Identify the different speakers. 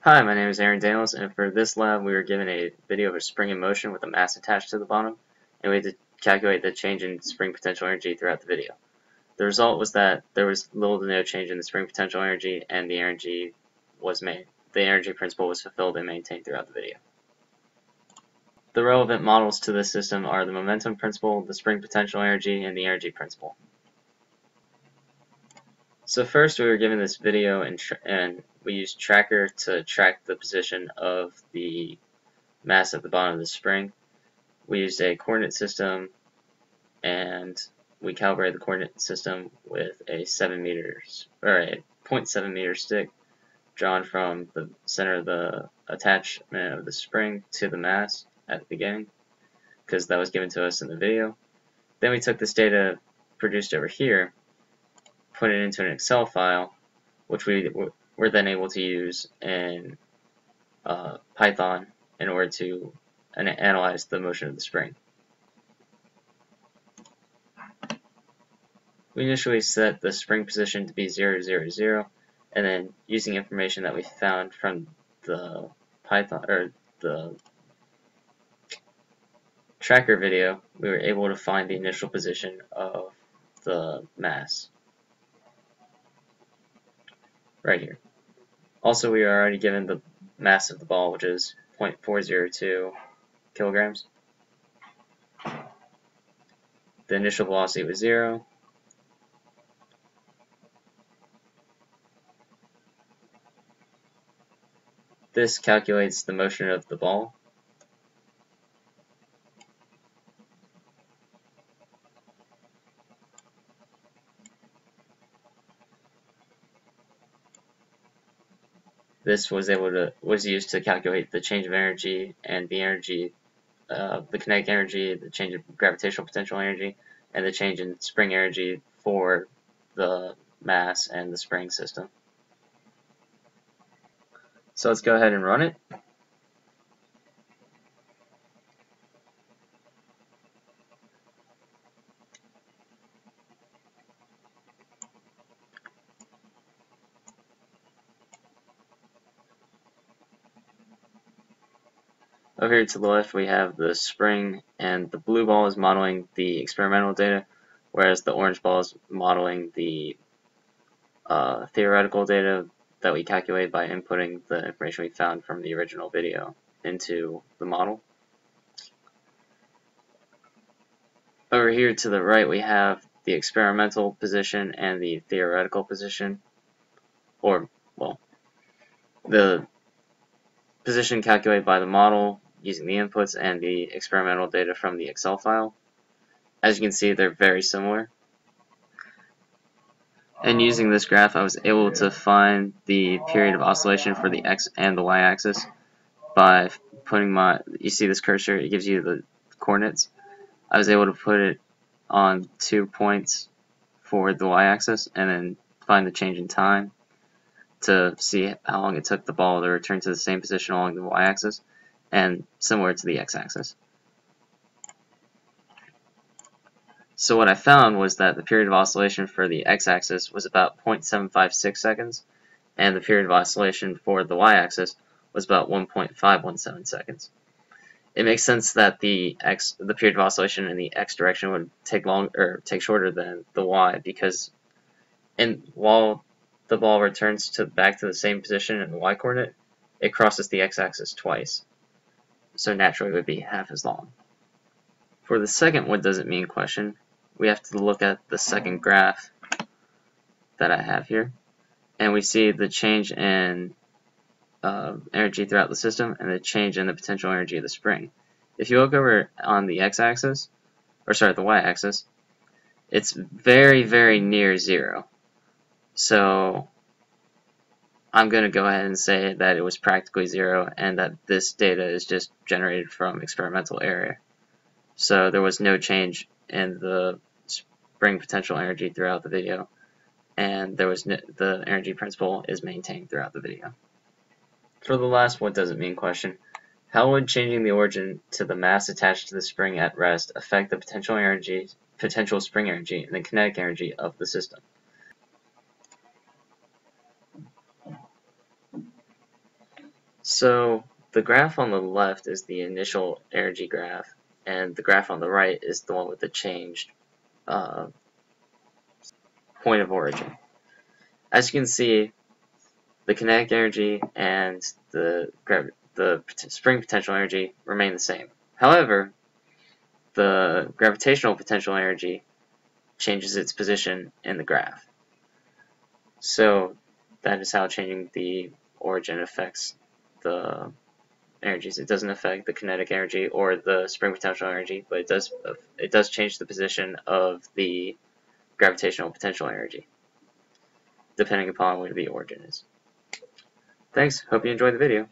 Speaker 1: Hi, my name is Aaron Daniels, and for this lab we were given a video of a spring in motion with a mass attached to the bottom, and we had to calculate the change in spring potential energy throughout the video. The result was that there was little to no change in the spring potential energy, and the energy principle was fulfilled and maintained throughout the video. The relevant models to this system are the momentum principle, the spring potential energy, and the energy principle. So first we were given this video and we used tracker to track the position of the mass at the bottom of the spring. We used a coordinate system and we calibrated the coordinate system with a 0.7 meter stick drawn from the center of the attachment of the spring to the mass at the beginning, because that was given to us in the video. Then we took this data produced over here, put it into an Excel file, which we were then able to use in Python in order to analyze the motion of the spring. We initially set the spring position to be 0, 0, 0, and then using information that we found from the Python or the tracker video, we were able to find the initial position of the mass right here. Also, we are already given the mass of the ball, which is 0.402 kilograms. The initial velocity was 0. This calculates the motion of the ball. This was used to calculate the change of energy and the energy, the kinetic energy, the change of gravitational potential energy, and the change in spring energy for the mass and the spring system. So let's go ahead and run it. Over here to the left we have the spring, and the blue ball is modeling the experimental data, whereas the orange ball is modeling the theoretical data that we calculate by inputting the information we found from the original video into the model. Over here to the right we have the experimental position and the theoretical position, or, well, the position calculated by the model using the inputs and the experimental data from the Excel file. As you can see, they're very similar. And using this graph, I was able to find the period of oscillation for the x and the y-axis by putting you see this cursor, it gives you the coordinates. I was able to put it on 2 points for the y-axis and then find the change in time to see how long it took the ball to return to the same position along the y-axis, and similar to the x-axis. So what I found was that the period of oscillation for the x-axis was about 0.756 seconds, and the period of oscillation for the y-axis was about 1.517 seconds. It makes sense that the period of oscillation in the x direction would take shorter than the y, because while the ball returns back to the same position in the y coordinate, it crosses the x-axis twice, so naturally it would be half as long. For the second what does it mean question, we have to look at the second graph that I have here, and we see the change in energy throughout the system and the change in the potential energy of the spring. If you look over on the x-axis, or sorry, the y-axis, it's very, very near 0. So I'm going to go ahead and say that it was practically 0 and that this data is just generated from experimental error. So there was no change in the spring potential energy throughout the video, and the energy principle is maintained throughout the video. For the last what does it mean question, how would changing the origin to the mass attached to the spring at rest affect the potential spring energy and the kinetic energy of the system? So the graph on the left is the initial energy graph, and the graph on the right is the one with the changed uh, point of origin. As you can see, the kinetic energy and the spring potential energy remain the same. However, the gravitational potential energy changes its position in the graph. So that is how changing the origin affects the energies. It doesn't affect the kinetic energy or the spring potential energy, but it does change the position of the gravitational potential energy, depending upon where the origin is. Thanks, hope you enjoyed the video.